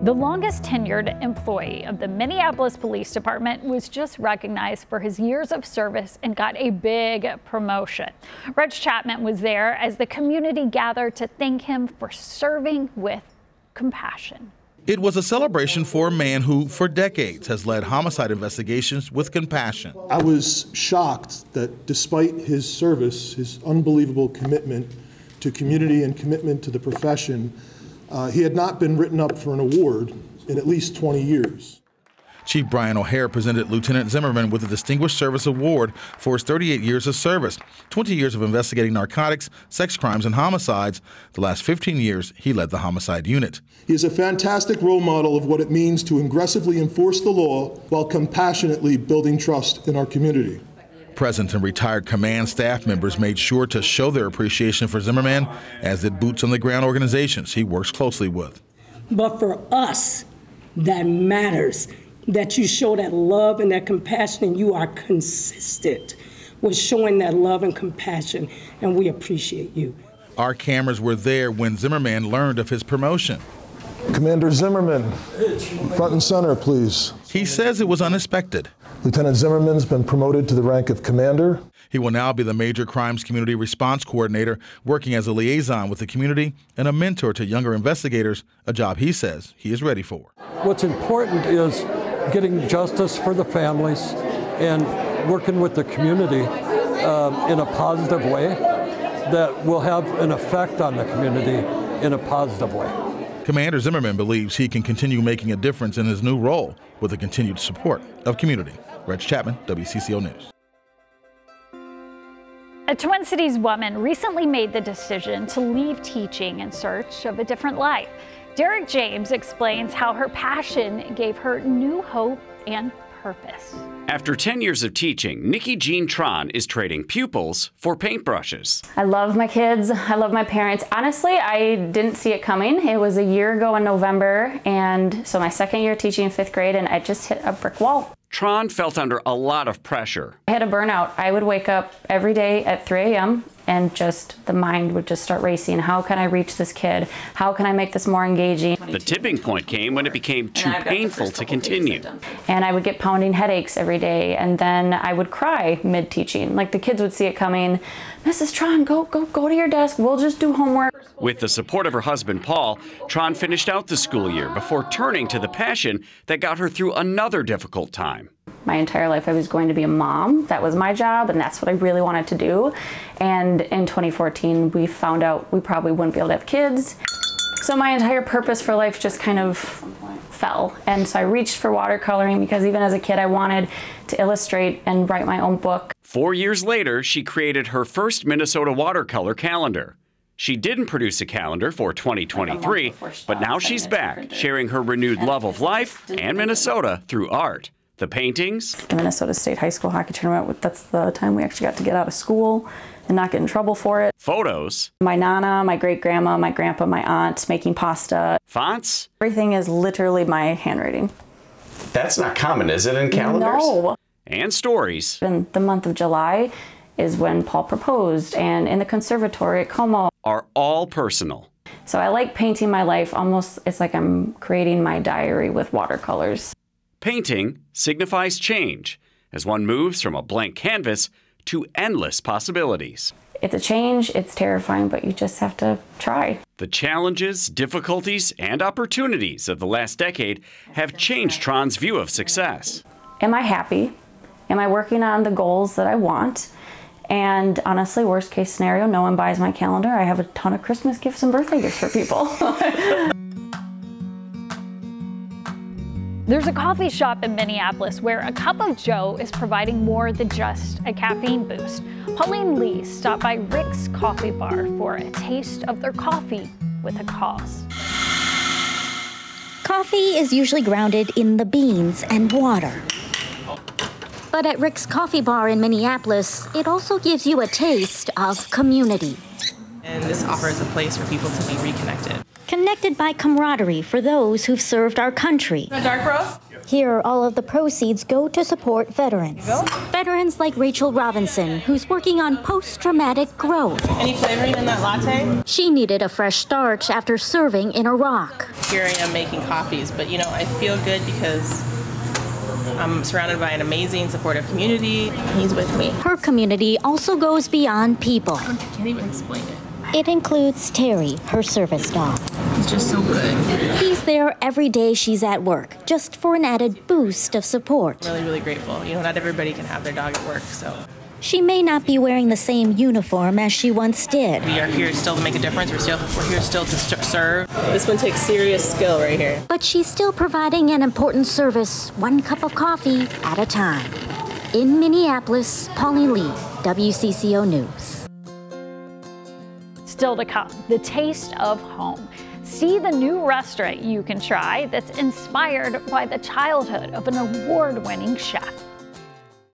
The longest tenured employee of the Minneapolis Police Department was just recognized for his years of service and got a big promotion. Reg Chapman was there as the community gathered to thank him for serving with compassion. It was a celebration for a man who, for decades, has led homicide investigations with compassion. I was shocked that despite his service, his unbelievable commitment to community and commitment to the profession, he had not been written up for an award in at least 20 years. Chief Brian O'Hare presented Lieutenant Zimmerman with a Distinguished Service Award for his 38 years of service, 20 years of investigating narcotics, sex crimes, and homicides. The last 15 years, he led the homicide unit. He is a fantastic role model of what it means to aggressively enforce the law while compassionately building trust in our community. Present and retired command staff members made sure to show their appreciation for Zimmerman, as did boots-on-the-ground organizations he works closely with. But for us, that matters, that you show that love and that compassion, and you are consistent with showing that love and compassion, and we appreciate you. Our cameras were there when Zimmerman learned of his promotion. Commander Zimmerman, front and center, please. He says it was unexpected. Lieutenant Zimmerman's been promoted to the rank of commander. He will now be the Major Crimes Community Response Coordinator, working as a liaison with the community and a mentor to younger investigators, a job he says he is ready for. What's important is getting justice for the families and working with the community in a positive way that will have an effect on the community in a positive way. Commander Zimmerman believes he can continue making a difference in his new role with the continued support of community. Reg Chapman, WCCO News. A Twin Cities woman recently made the decision to leave teaching in search of a different life. Derek James explains how her passion gave her new hope and purpose. After 10 years of teaching, Nikki Jean Tron is trading pupils for paintbrushes. I love my kids. I love my parents. Honestly, I didn't see it coming. It was a year ago in November, and so my second year teaching in 5th grade, and I just hit a brick wall. Tron felt under a lot of pressure. I had a burnout. I would wake up every day at 3 a.m. and just the mind would just start racing. How can I reach this kid? How can I make this more engaging? The tipping point came when it became too painful to continue. And I would get pounding headaches every day, and then I would cry mid-teaching. Like the kids would see it coming. Mrs. Tron, go to your desk. We'll just do homework. With the support of her husband, Paul, Tron finished out the school year before turning to the passion that got her through another difficult time. My entire life I was going to be a mom. That was my job, and that's what I really wanted to do. And in 2014, we found out we probably wouldn't be able to have kids. So my entire purpose for life just kind of fell. And so I reached for watercoloring because even as a kid, I wanted to illustrate and write my own book. 4 years later, she created her first Minnesota watercolor calendar. She didn't produce a calendar for 2023, but now she's back, sharing her renewed love of life and Minnesota through art. The paintings, the Minnesota State High School hockey tournament, that's the time we actually got to get out of school and not get in trouble for it. Photos, my nana, my great-grandma, my grandpa, my aunt making pasta. Fonts. Everything is literally my handwriting. That's not common, is it, in calendars? No. And stories. In the month of July is when Paul proposed, and in the conservatory at Como. Are all personal. So I like painting my life almost, it's like I'm creating my diary with watercolors. Painting signifies change as one moves from a blank canvas to endless possibilities. It's a change, it's terrifying, but you just have to try. The challenges, difficulties, and opportunities of the last decade have changed Tron's view of success. Am I happy? Am I working on the goals that I want? And honestly, worst case scenario, no one buys my calendar. I have a ton of Christmas gifts and birthday gifts for people. There's a coffee shop in Minneapolis where a cup of joe is providing more than just a caffeine boost. Pauline Lee stopped by Rick's Coffee Bar for a taste of their coffee with a cause. Coffee is usually grounded in the beans and water. But at Rick's Coffee Bar in Minneapolis, it also gives you a taste of community. And this offers a place for people to be reconnected. Connected by camaraderie for those who've served our country. Dark roast? Here, all of the proceeds go to support veterans. Veterans like Rachel Robinson, who's working on post-traumatic growth. Any flavoring in that latte? She needed a fresh start after serving in Iraq. Here I am making coffees, but you know, I feel good because I'm surrounded by an amazing, supportive community. He's with me. Her community also goes beyond people. I can't even explain it. It includes Terry, her service dog. He's just so good. He's there every day she's at work, just for an added boost of support. I'm really, really grateful. You know, not everybody can have their dog at work, so. She may not be wearing the same uniform as she once did. We are here still to make a difference. We're here still to serve. This one takes serious skill right here. But she's still providing an important service, one cup of coffee at a time. In Minneapolis, Pauline Lee, WCCO News. Still to come, the taste of home. See the new restaurant you can try that's inspired by the childhood of an award-winning chef.